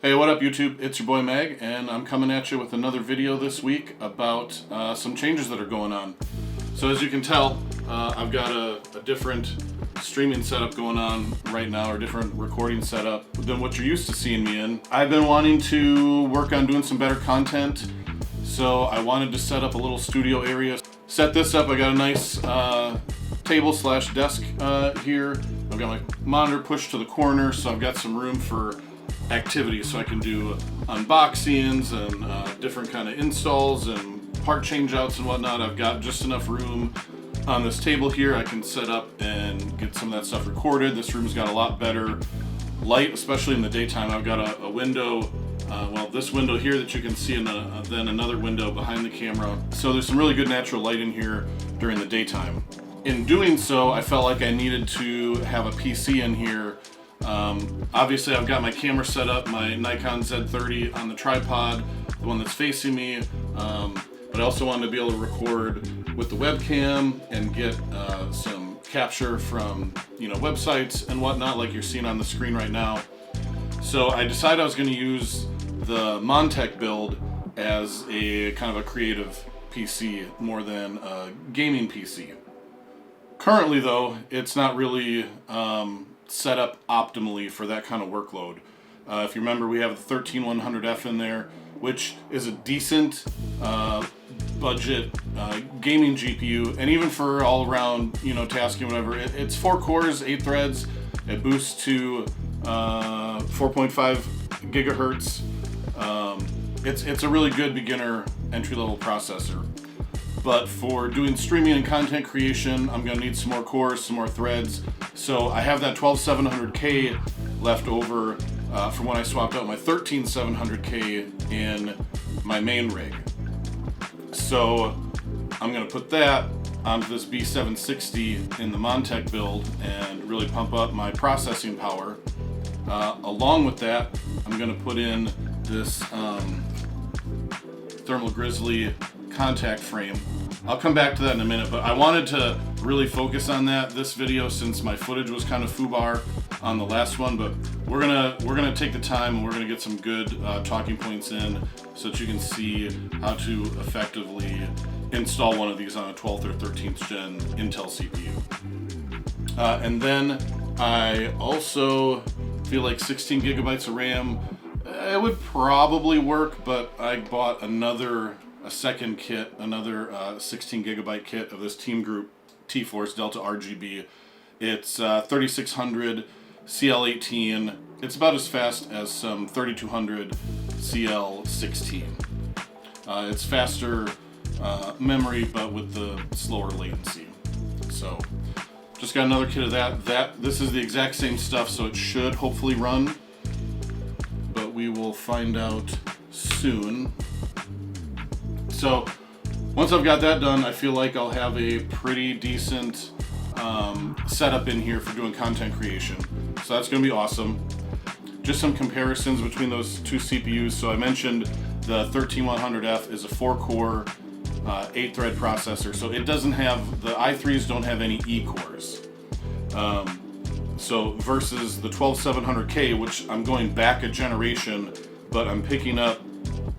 Hey, what up YouTube? It's your boy Mag, and I'm coming at you with another video this week about some changes that are going on. So as you can tell, I've got a different streaming setup going on right now, or different recording setup than what you're used to seeing me in. I've been wanting to work on doing some better content, so I wanted to set up a little studio area. Set this up, I got a nice table slash desk here. I've got my monitor pushed to the corner, so I've got some room for activities, so I can do unboxings and different kind of installs and part changeouts and whatnot. I've got just enough room on this table here. I can set up and get some of that stuff recorded. This room's got a lot better light, especially in the daytime. I've got a window, well, this window here that you can see, and then another window behind the camera. So there's some really good natural light in here during the daytime. In doing so, I felt like I needed to have a PC in here. Obviously I've got my camera set up, my Nikon Z30 on the tripod, the one that's facing me, but I also wanted to be able to record with the webcam and get some capture from websites and whatnot, like you're seeing on the screen right now. So I decided I was going to use the Montech build as a kind of a creative PC more than a gaming PC. Currently though, it's not really set up optimally for that kind of workload. If you remember, we have the 13100F in there, which is a decent budget gaming GPU, and even for all around tasking, whatever. It's 4 cores, 8 threads. It boosts to 4.5 gigahertz. It's a really good beginner entry-level processor. But for doing streaming and content creation, I'm going to need some more cores, some more threads. So I have that 12700K left over from when I swapped out my 13700K in my main rig. So I'm going to put that onto this B760 in the Montech build and really pump up my processing power. Along with that, I'm going to put in this Thermal Grizzly contact frame. I'll come back to that in a minute, but I wanted to really focus on that this video since my footage was kind of foobar on the last one. But we're gonna take the time and we're gonna get some good talking points in so that you can see how to effectively install one of these on a 12th or 13th gen Intel CPU. And then I also feel like 16 gigabytes of RAM, it would probably work, but I bought a second kit, another 16 gigabyte kit of this Team Group T-Force Delta RGB. It's 3600 CL18. It's about as fast as some 3200 CL16. It's faster memory, but with the slower latency. So just got another kit of that. This is the exact same stuff, so it should hopefully run, but we will find out soon. So once I've got that done, I feel like I'll have a pretty decent setup in here for doing content creation. So that's going to be awesome. Just some comparisons between those two CPUs. So I mentioned the 13100F is a 4-core, 8-thread processor. So it doesn't have, the i3s don't have any E cores. So versus the 12700K, which I'm going back a generation, but I'm picking up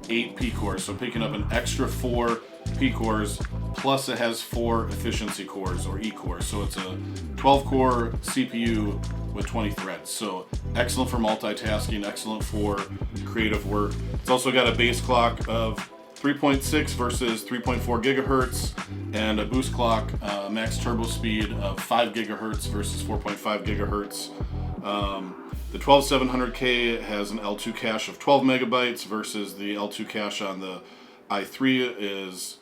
8 P cores, so picking up an extra 4 P cores, plus it has 4 efficiency cores or E cores, so it's a 12-core CPU with 20 threads. So excellent for multitasking, excellent for creative work. It's also got a base clock of 3.6 versus 3.4 gigahertz, and a boost clock max turbo speed of 5 gigahertz versus 4.5 gigahertz. The 12700K has an L2 cache of 12 megabytes versus the L2 cache on the i3 is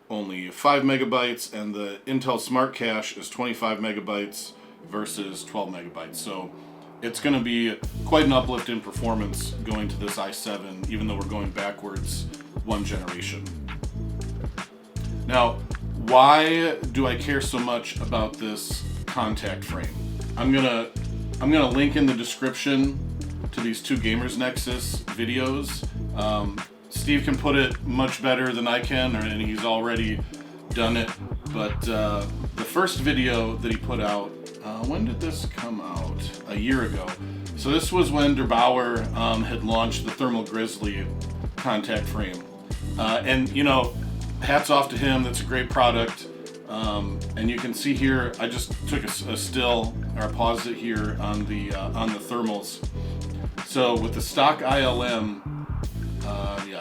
only 5 megabytes, and the Intel Smart Cache is 25 megabytes versus 12 megabytes. So it's going to be quite an uplift in performance going to this i7, even though we're going backwards one generation. Now, why do I care so much about this contact frame? I'm gonna link in the description to these two Gamers Nexus videos. Steve can put it much better than I can, and he's already done it. But the first video that he put out, when did this come out? A year ago. So this was when Der Bauer had launched the Thermal Grizzly contact frame. And you know, hats off to him, that's a great product. And you can see here, I just took a still, or I paused it here on the thermals. So with the stock ILM,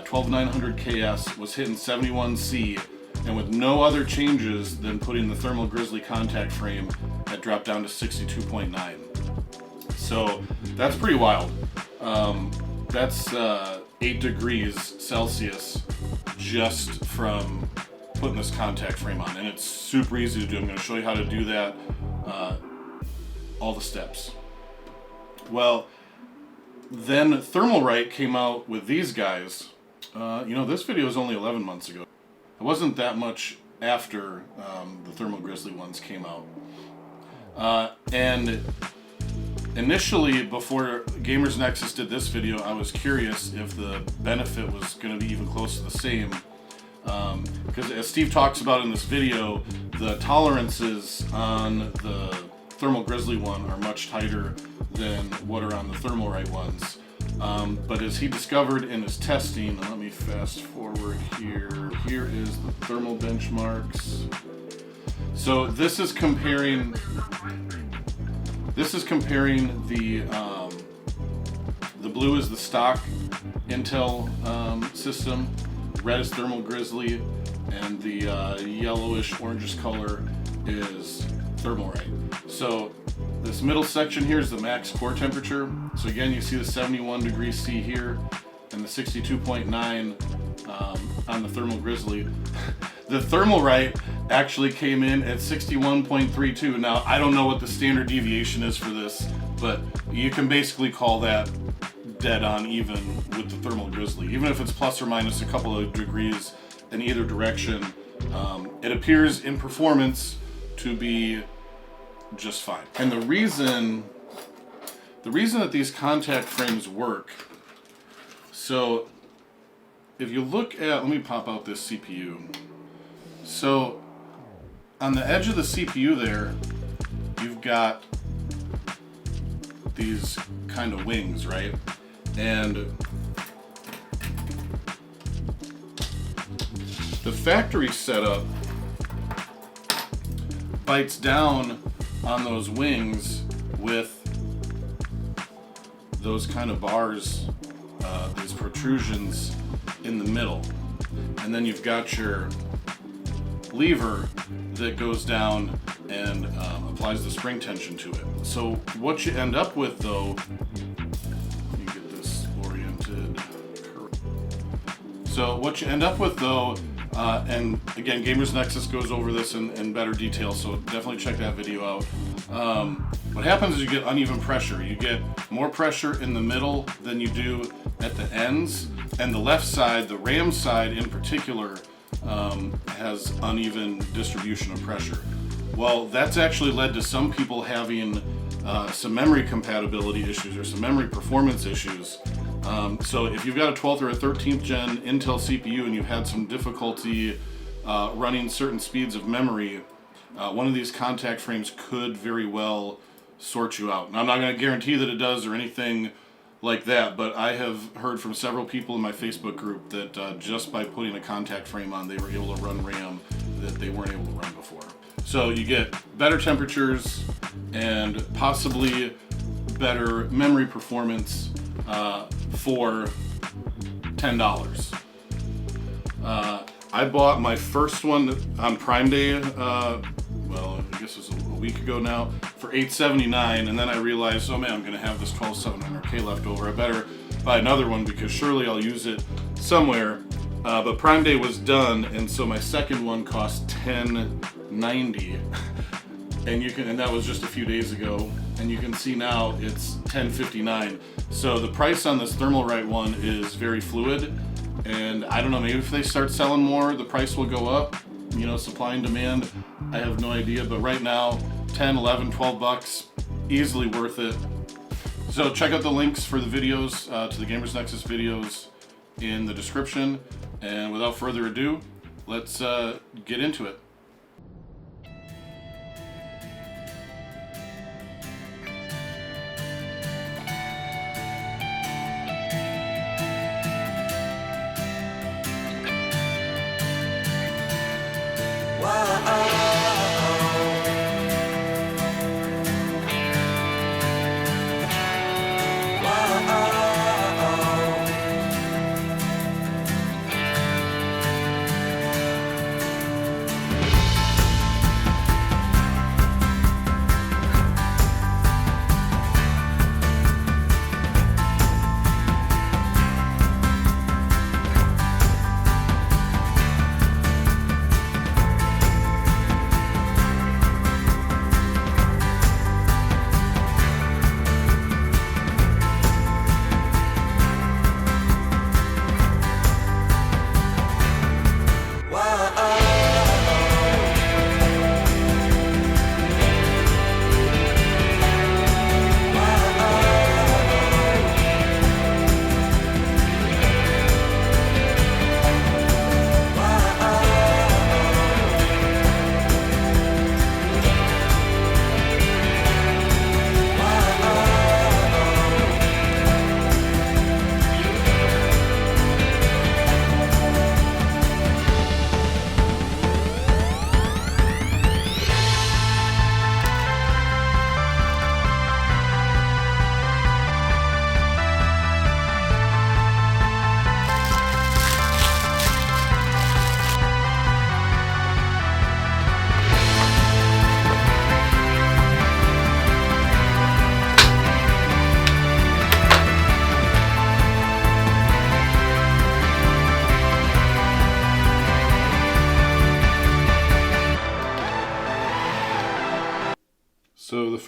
12900 KS was hitting 71C, and with no other changes than putting the Thermal Grizzly contact frame, that dropped down to 62.9. So that's pretty wild. That's 8 degrees Celsius just from putting this contact frame on, and it's super easy to do. I'm going to show you how to do that, all the steps. Well, then Thermalright came out with these guys. You know, this video is only 11 months ago. It wasn't that much after the Thermal Grizzly ones came out. And initially, before Gamers Nexus did this video, I was curious if the benefit was going to be even close to the same. Because as Steve talks about in this video, the tolerances on the Thermal Grizzly one are much tighter than what are on the Thermalright ones. But as he discovered in his testing, let me fast forward here. Here is the thermal benchmarks. So this is comparing the blue is the stock Intel system, red is Thermal Grizzly, and the yellowish orangish color is Thermalright. So this middle section here is the max core temperature. So again, you see the 71 degrees C here and the 62.9 on the Thermal Grizzly. The Thermalright actually came in at 61.32. Now, I don't know what the standard deviation is for this, but you can basically call that dead on even with the Thermal Grizzly. Even if it's plus or minus a couple of degrees in either direction, it appears in performance to be just fine. And the reason that these contact frames work, so if you look at, let me pop out this CPU. So on the edge of the CPU there, you've got these kind of wings, right? And the factory setup bites down on those wings with those kind of bars, these protrusions in the middle. And then you've got your lever that goes down and applies the spring tension to it. So what you end up with though, let me get this oriented correct. So what you end up with though, and again, Gamers Nexus goes over this in better detail, so definitely check that video out. What happens is you get uneven pressure. You get more pressure in the middle than you do at the ends, and the left side, the RAM side in particular, has uneven distribution of pressure. Well, that's actually led to some people having some memory compatibility issues or some memory performance issues. So if you've got a 12th or a 13th gen Intel CPU and you've had some difficulty running certain speeds of memory, one of these contact frames could very well sort you out. Now, I'm not going to guarantee that it does or anything like that, but I have heard from several people in my Facebook group that just by putting a contact frame on, they were able to run RAM that they weren't able to run before. So you get better temperatures and possibly better memory performance for $10. I bought my first one on Prime Day, well, I guess it was a week ago now, for $879, and then I realized, oh man, I'm going to have this 12700K left over. I better buy another one because surely I'll use it somewhere. But Prime Day was done, and so my second one cost $1090, and that was just a few days ago. And you can see now it's $1059. So the price on this Thermalright one is very fluid, and I don't know, maybe if they start selling more, the price will go up. You know, supply and demand, I have no idea, but right now, 10, 11, 12 bucks, easily worth it. So check out the links for the videos, to the Gamers Nexus videos in the description. And without further ado, let's get into it.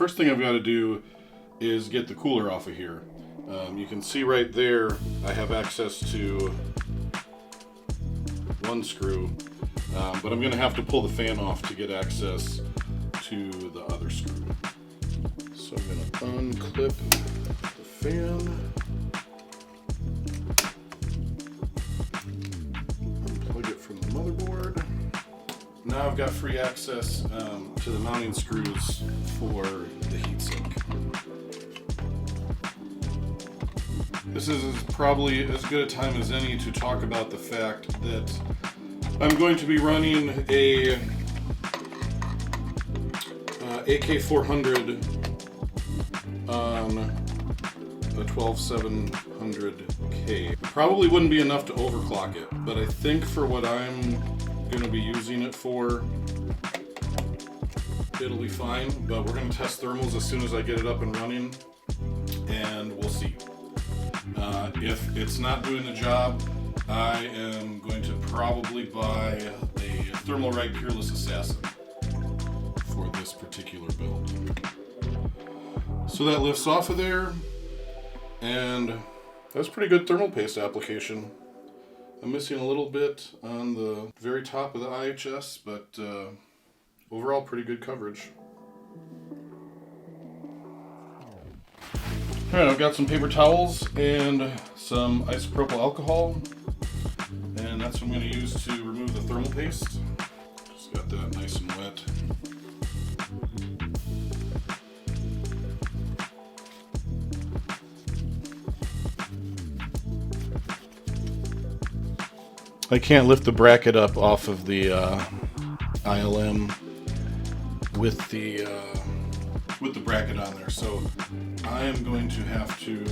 first thing I've got to do is get the cooler off of here. You can see right there I have access to one screw, but I'm going to have to pull the fan off to get access to the other screw. So I'm going to unclip the fan, unplug it from the motherboard. Now I've got free access to the mounting screws for the heatsink. This is probably as good a time as any to talk about the fact that I'm going to be running a AK400 on a 12700K. Probably wouldn't be enough to overclock it, but I think for what I'm going to be using it for, it'll be fine. But we're going to test thermals as soon as I get it up and running, and we'll see. If it's not doing the job, I am going to probably buy a Thermalright Peerless Assassin for this particular build. So that lifts off of there, and that's pretty good thermal paste application. I'm missing a little bit on the very top of the IHS, but overall pretty good coverage. Alright, I've got some paper towels and some isopropyl alcohol, and that's what I'm going to use to remove the thermal paste. Just got that nice and wet. I can't lift the bracket up off of the ILM with the bracket on there, so I am going to have to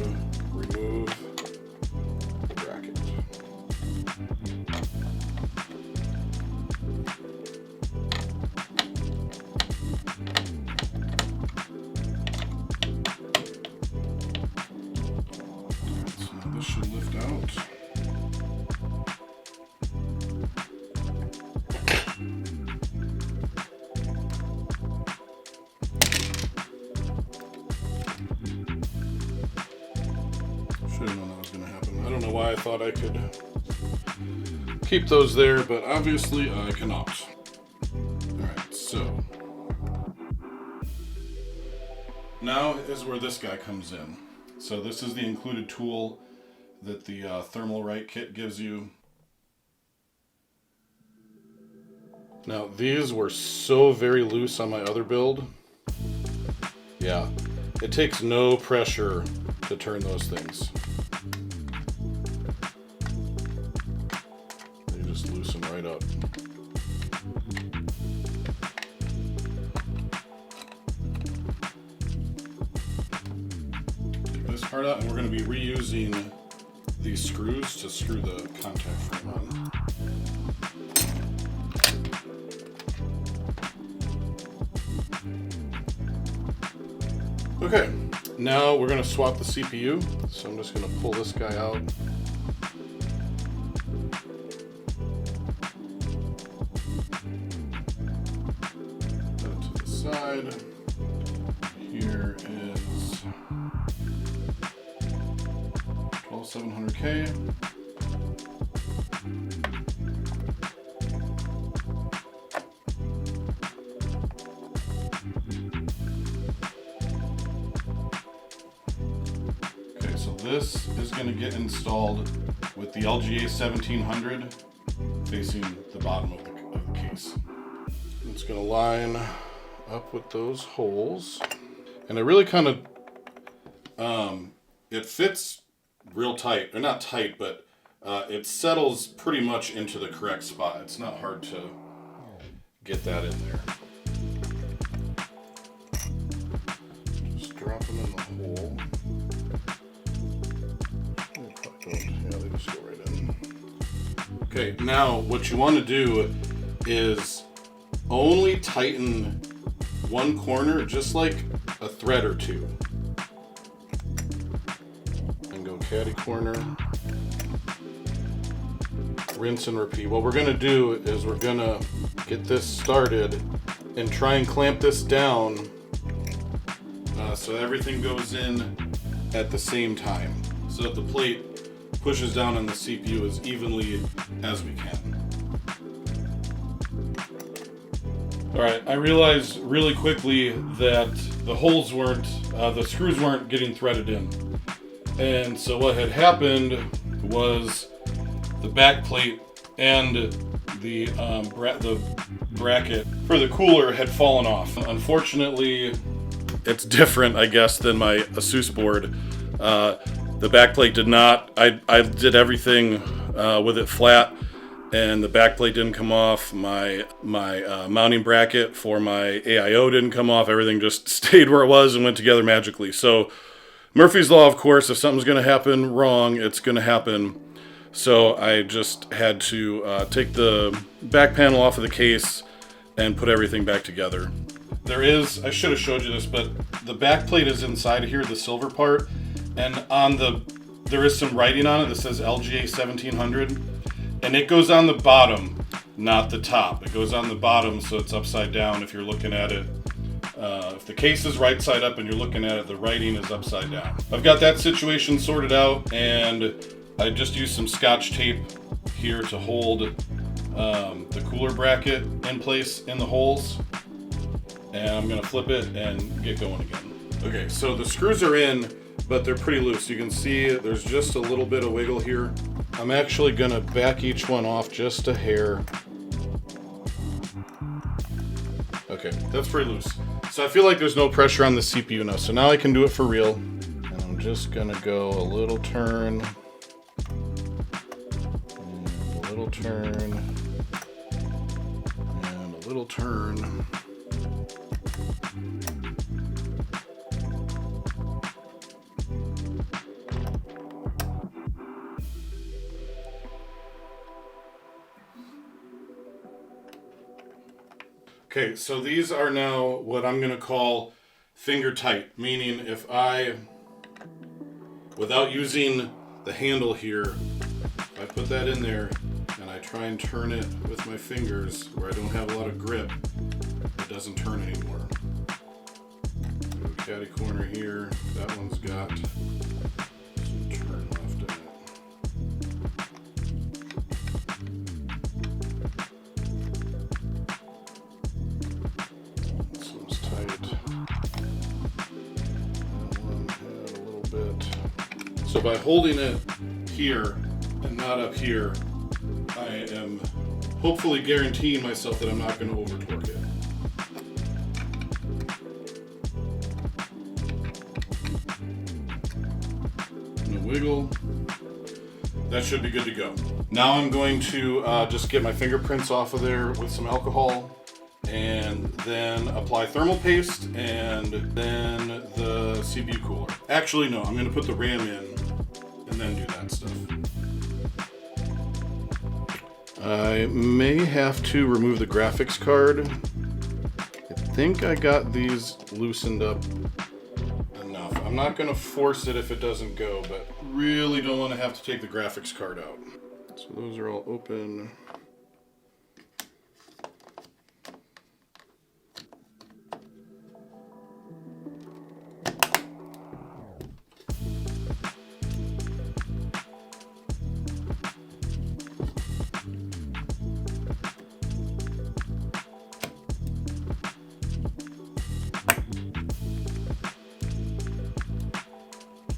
remove the bracket. So now this should lift out. I don't know why I thought I could keep those there, but obviously I cannot. Alright, so now is where this guy comes in. So this is the included tool that the Thermalright kit gives you. Now these were so very loose on my other build. Yeah, it takes no pressure to turn those things. Just loosen right up. Take this part out, and we're going to be reusing these screws to screw the contact frame on. Okay, now we're going to swap the CPU, so I'm just going to pull this guy out. Side. Here is 12700K. Okay, so this is going to get installed with the LGA 1700 facing the bottom of the case. It's going to line up with those holes, and it really kind of it fits real tight, or not tight, but it settles pretty much into the correct spot. It's not hard to get that in there. Just drop them in the hole. Yeah, they just go right in. Okay, now what you want to do is only tighten one corner, just like a thread or two, and go caddy corner, rinse and repeat. What we're going to do is we're going to get this started and try and clamp this down so everything goes in at the same time, so that the plate pushes down on the CPU as evenly as we can. Alright, I realized really quickly that the holes weren't, the screws weren't getting threaded in. And so what had happened was the back plate and the bracket for the cooler had fallen off. Unfortunately, it's different, I guess, than my ASUS board. The back plate did not. I did everything with it flat, and the back plate didn't come off. My mounting bracket for my AIO didn't come off. Everything just stayed where it was and went together magically. So Murphy's Law, of course, if something's going to happen wrong, it's going to happen. So I just had to take the back panel off of the case and put everything back together. There is, I should have showed you this, but the back plate is inside here, the silver part, and there is some writing on it that says LGA 1700, and it goes on the bottom, not the top. It goes on the bottom, so it's upside down if you're looking at it. If the case is right side up and you're looking at it, the writing is upside down. I've got that situation sorted out, and I just used some Scotch tape here to hold the cooler bracket in place in the holes. And I'm gonna flip it and get going again. Okay, so the screws are in, but they're pretty loose. You can see there's just a little bit of wiggle here. I'm actually gonna back each one off just a hair. Okay, that's pretty loose. So I feel like there's no pressure on the CPU now. So now I can do it for real. And I'm just gonna go a little turn, and a little turn, and a little turn. Okay, so these are now what I'm going to call finger tight, meaning if I, without using the handle here, I put that in there and I try and turn it with my fingers where I don't have a lot of grip, it doesn't turn anymore. Do a catty corner here, that one's got some turn left in it. So by holding it here and not up here, I am hopefully guaranteeing myself that I'm not going to over torque it. No wiggle. That should be good to go. Now I'm going to just get my fingerprints off of there with some alcohol, and then apply thermal paste, and then the CPU cooler. Actually, no, I'm going to put the RAM in and then do that stuff. I may have to remove the graphics card. I think I got these loosened up enough. I'm not going to force it if it doesn't go, but really don't want to have to take the graphics card out. So those are all open.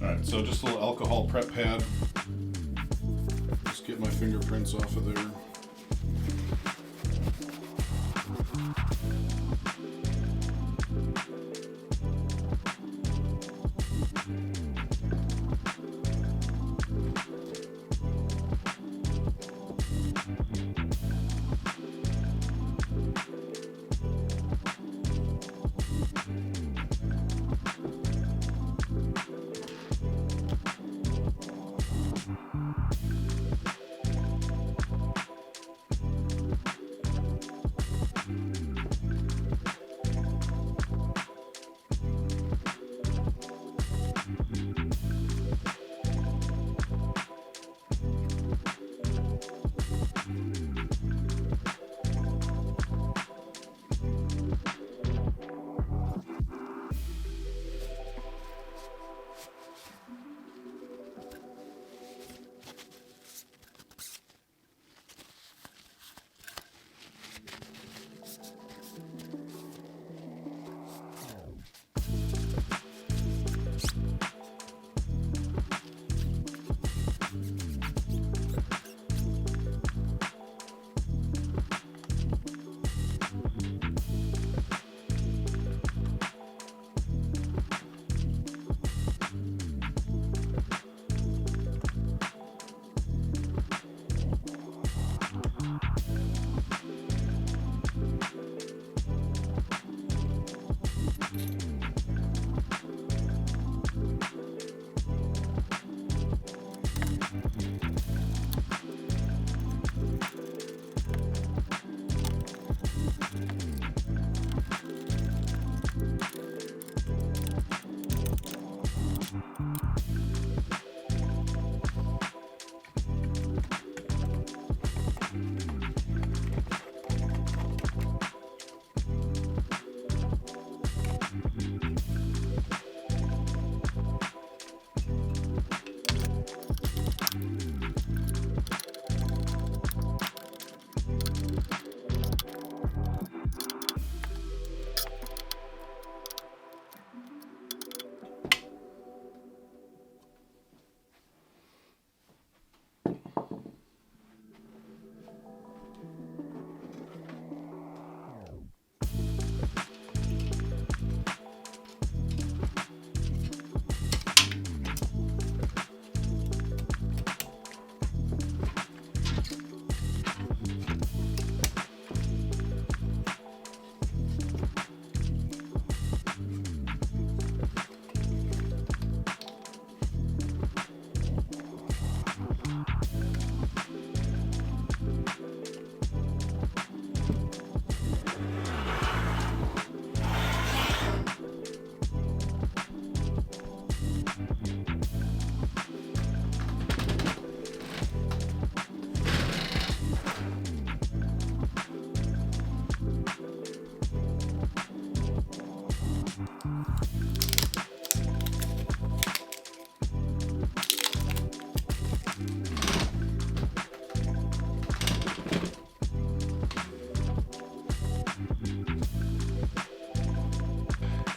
Alright, so just a little alcohol prep pad. Just get my fingerprints off of there.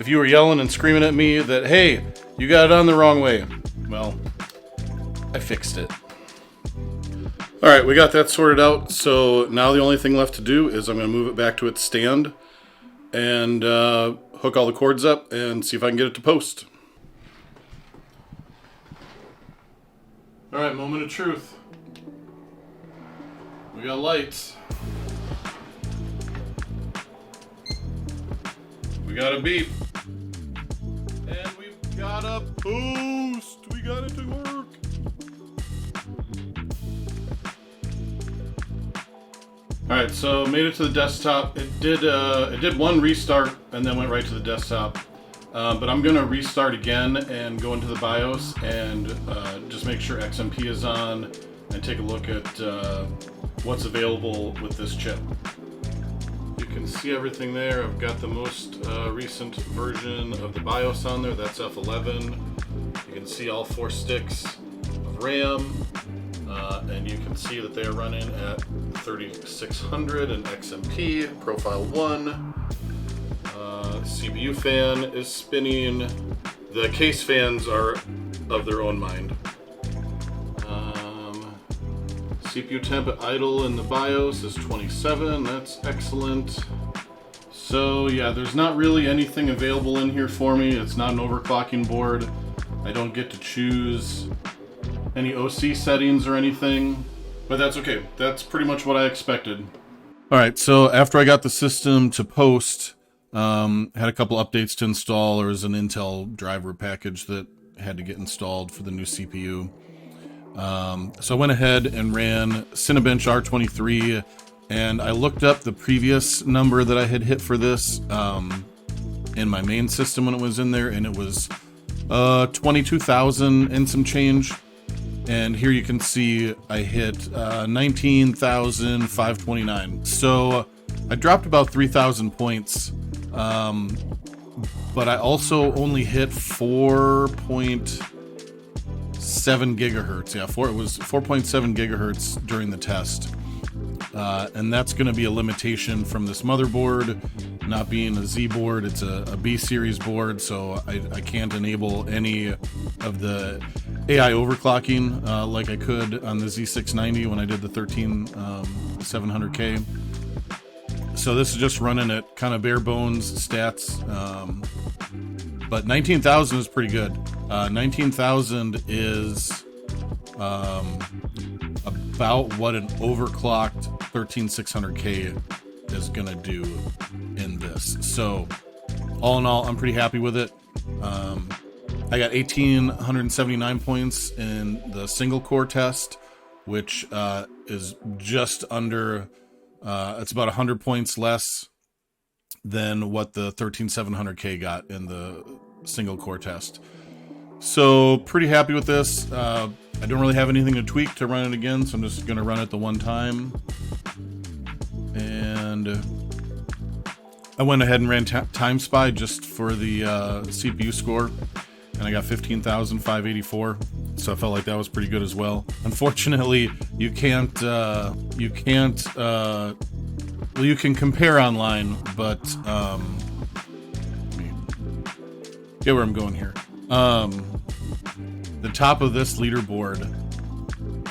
if you were yelling and screaming at me that, hey, you got it on the wrong way, well, I fixed it. All right, we got that sorted out. So now the only thing left to do is I'm going to move it back to its stand and hook all the cords up and see if I can get it to post. All right, moment of truth. We got lights. We got a beep. And we've got a post. We got it to work. All right, so made it to the desktop. It did one restart and then went right to the desktop. But I'm gonna restart again and go into the BIOS and just make sure XMP is on and take a look at what's available with this chip. You can see everything there. I've got the most recent version of the BIOS on there. That's F11. You can see all 4 sticks of RAM, and you can see that they are running at 3600 and XMP, profile 1. CPU fan is spinning. The case fans are of their own mind. CPU temp at idle in the BIOS is 27. That's excellent. So yeah, there's not really anything available in here for me. It's not an overclocking board. I don't get to choose any OC settings or anything, but that's okay. That's pretty much what I expected. All right, so after I got the system to post, had a couple updates to install. There was an Intel driver package that had to get installed for the new CPU. So I went ahead and ran Cinebench R23, and I looked up the previous number that I had hit for this in my main system when it was in there, and it was 22,000 and some change. And here you can see I hit 19,529. So I dropped about 3,000 points. But I also only hit 4.7 gigahertz. Yeah, it was 4.7 gigahertz during the test. And that's going to be a limitation from this motherboard not being a Z board. It's a B series board, so I can't enable any of the AI overclocking like I could on the Z690 when I did the 13700K. So this is just running at kind of bare bones stats, but 19,000 is pretty good. 19,000 is about what an overclocked 13600K is gonna do in this. So all in all, I'm pretty happy with it. I got 1,879 points in the single core test, which is just under. It's about 100 points less than what the 13700K got in the single core test. So pretty happy with this. I don't really have anything to tweak to run it again, so I'm just going to run it the one time. And I went ahead and ran Time Spy just for the CPU score, and I got 15,584. So I felt like that was pretty good as well. Unfortunately, you can't, well, you can compare online, but, get where I'm going here. The top of this leaderboard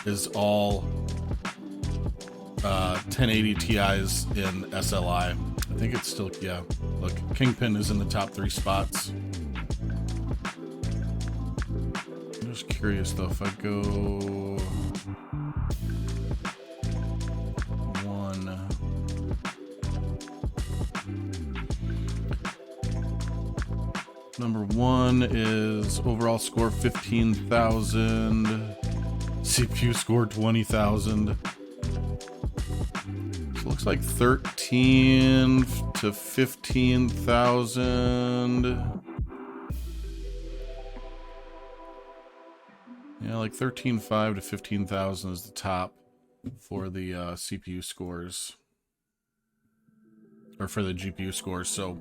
is all 1080 Ti's in SLI. I think it's still, yeah, look, Kingpin is in the top 3 spots. I'm just curious though, if I go number 1 is overall score 15,000, CPU score 20,000. So it looks like 13 to 15,000. Yeah, like 13.5 to 15,000 is the top for the CPU scores, or for the GPU scores. So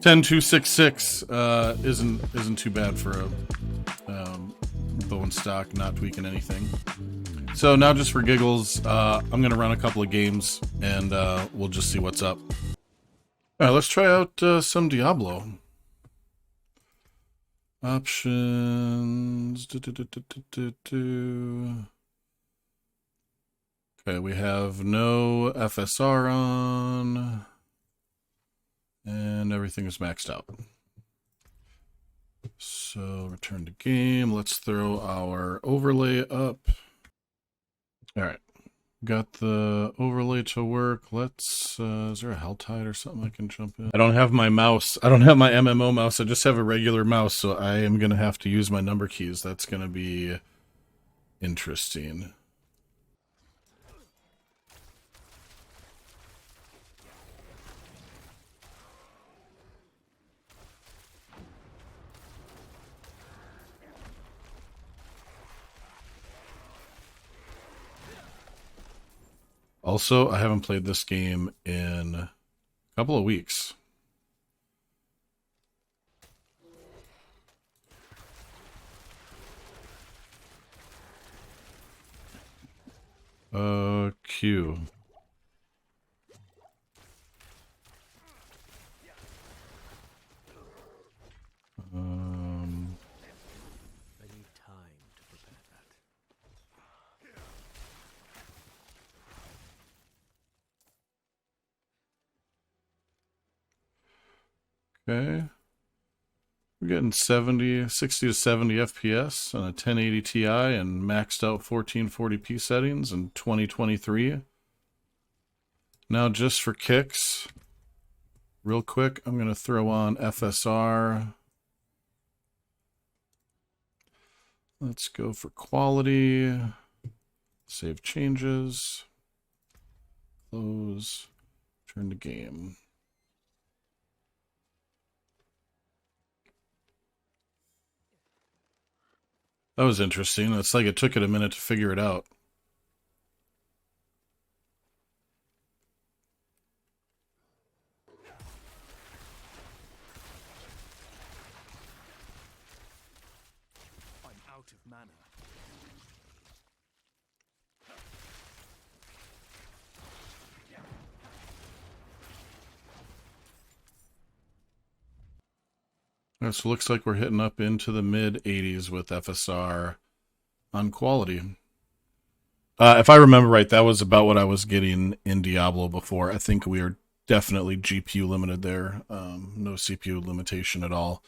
10.266 isn't too bad for a bone stock, not tweaking anything. So now, just for giggles, I'm gonna run a couple of games and we'll just see what's up. All right, let's try out some Diablo. Options. Okay, we have no FSR on, and everything is maxed out. So return to game. Let's throw our overlay up. All right, got the overlay to work. Let's, is there a Helltide or something I can jump in? I don't have my mouse. I don't have my MMO mouse. I just have a regular mouse, so I am going to have to use my number keys. That's going to be interesting. Also, I haven't played this game in a couple of weeks. Q. I need time to prepare that. Okay. We're getting 60 to 70 FPS on a 1080 Ti and maxed out 1440p settings in 2023. Now, just for kicks, real quick, I'm going to throw on FSR. Let's go for quality. Save changes. Close. Turn to game. That was interesting. It's like it took it a minute to figure it out. I'm out of mana. So it looks like we're hitting up into the mid 80s with FSR on quality. If I remember right, that was about what I was getting in Diablo before. I think we are definitely GPU limited there. No CPU limitation at all.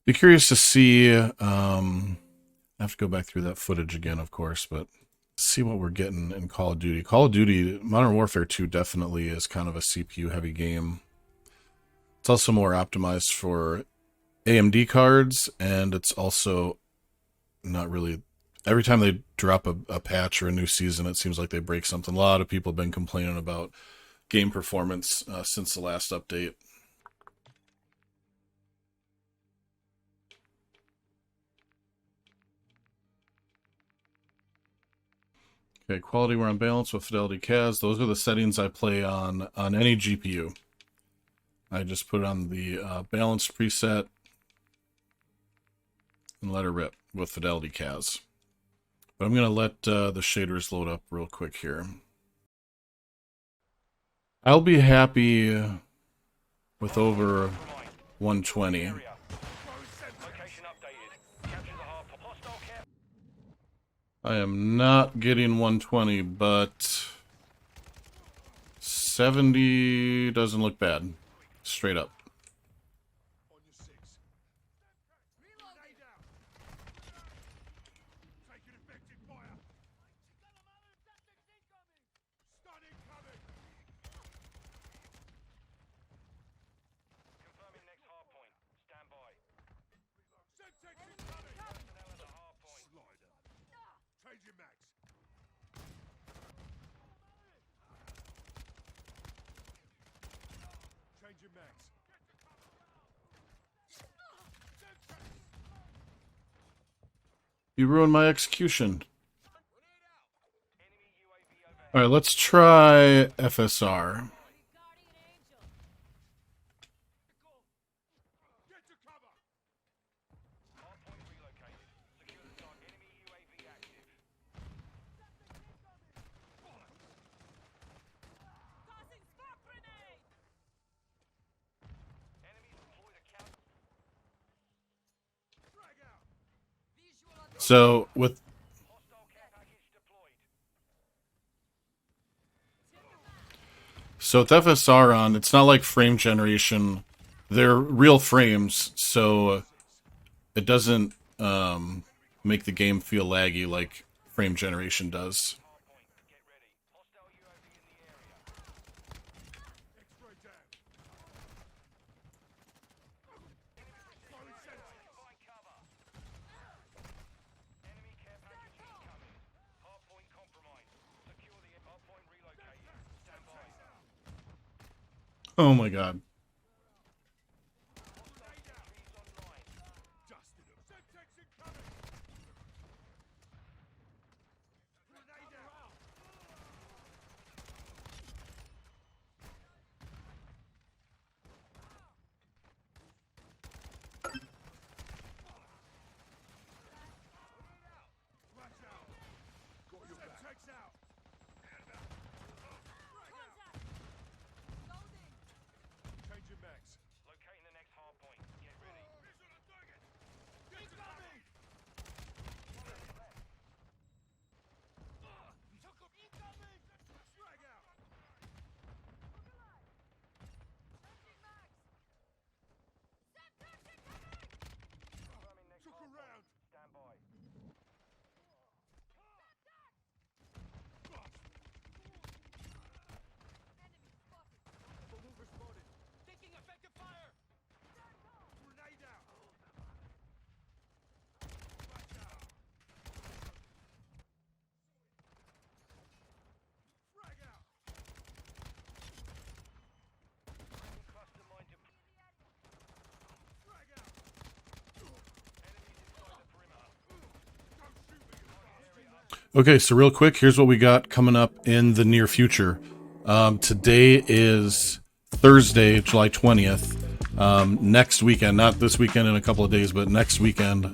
Be curious to see. I have to go back through that footage again, of course, but see what we're getting in Call of Duty. Call of Duty Modern Warfare 2 definitely is kind of a CPU heavy game. It's also more optimized for AMD cards, and it's also not really. Every time they drop a patch or a new season, it seems like they break something. A lot of people have been complaining about game performance since the last update. Okay, quality we're on balance with fidelity CAS. Those are the settings I play on any GPU. I just put it on the balanced preset and let her rip with fidelity CAS. But I'm going to let the shaders load up real quick here. I'll be happy with over 120. I am not getting 120, but 70 doesn't look bad. Straight up. You ruined my execution. Alright, let's try FSR. So with FSR on, it's not like frame generation. They're real frames, so it doesn't make the game feel laggy like frame generation does. Oh my god. Okay, so real quick, here's what we got coming up in the near future. Today is Thursday, July 20th. Next weekend, not this weekend in a couple of days, but next weekend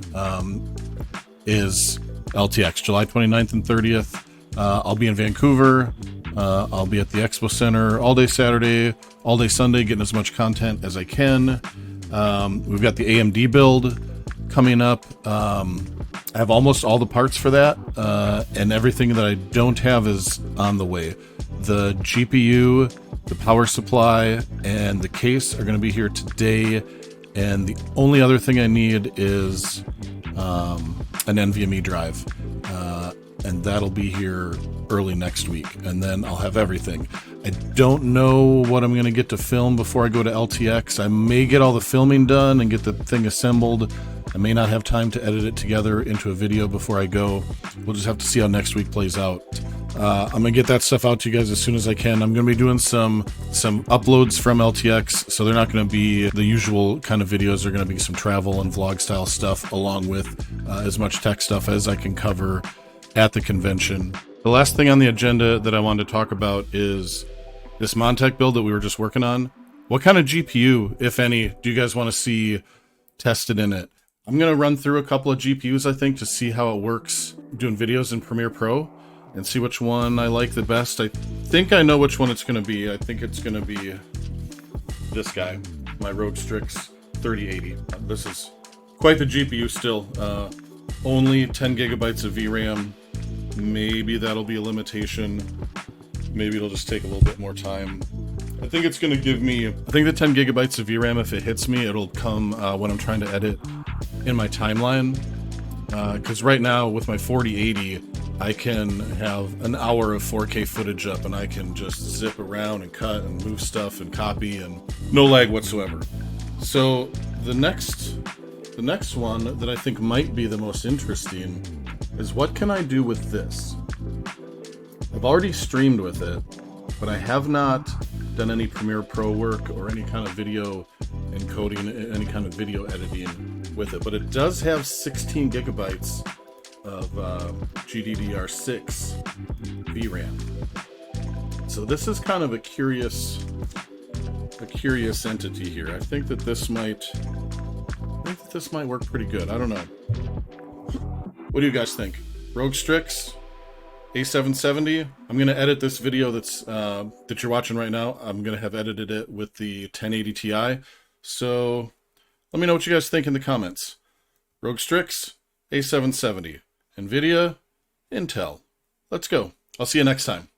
is LTX, July 29th and 30th. I'll be in Vancouver. I'll be at the Expo Center all day Saturday, all day Sunday, getting as much content as I can. We've got the AMD build coming up. I have almost all the parts for that, and everything that I don't have is on the way. The GPU, the power supply, and the case are going to be here today, and the only other thing I need is an NVMe drive, and that'll be here early next week, and then I'll have everything. I don't know what I'm going to get to film before I go to LTX. I may get all the filming done and get the thing assembled. I may not have time to edit it together into a video before I go. We'll just have to see how next week plays out. I'm going to get that stuff out to you guys as soon as I can. I'm going to be doing some uploads from LTX, so they're not going to be the usual kind of videos. They're going to be some travel and vlog style stuff, along with as much tech stuff as I can cover at the convention. The last thing on the agenda that I wanted to talk about is this Montech build that we were just working on. What kind of GPU, if any, do you guys want to see tested in it? I'm going to run through a couple of GPUs, I think, to see how it works doing videos in Premiere Pro and see which one I like the best. I think I know which one it's going to be. I think it's going to be this guy, my ROG STRIX 3080. This is quite the GPU still. Only 10 gigabytes of VRAM. Maybe that'll be a limitation. Maybe it'll just take a little bit more time. I think it's going to give me, I think the 10 gigabytes of VRAM, if it hits me, it'll come when I'm trying to edit in my timeline. Because right now with my 4080, I can have an hour of 4K footage up and I can just zip around and cut and move stuff and copy and no lag whatsoever. So the next one that I think might be the most interesting is what can I do with this? I've already streamed with it, but I have not done any Premiere Pro work or any kind of video encoding, any kind of video editing with it. But it does have 16 gigabytes of GDDR6 VRAM. So this is kind of a curious entity here. I think that this might work pretty good. I don't know. What do you guys think? ROG STRIX A770. I'm gonna edit this video that you're watching right now. I'm gonna have edited it with the 1080 Ti. So let me know what you guys think in the comments. ROG STRIX A770. NVIDIA, Intel. Let's go. I'll see you next time.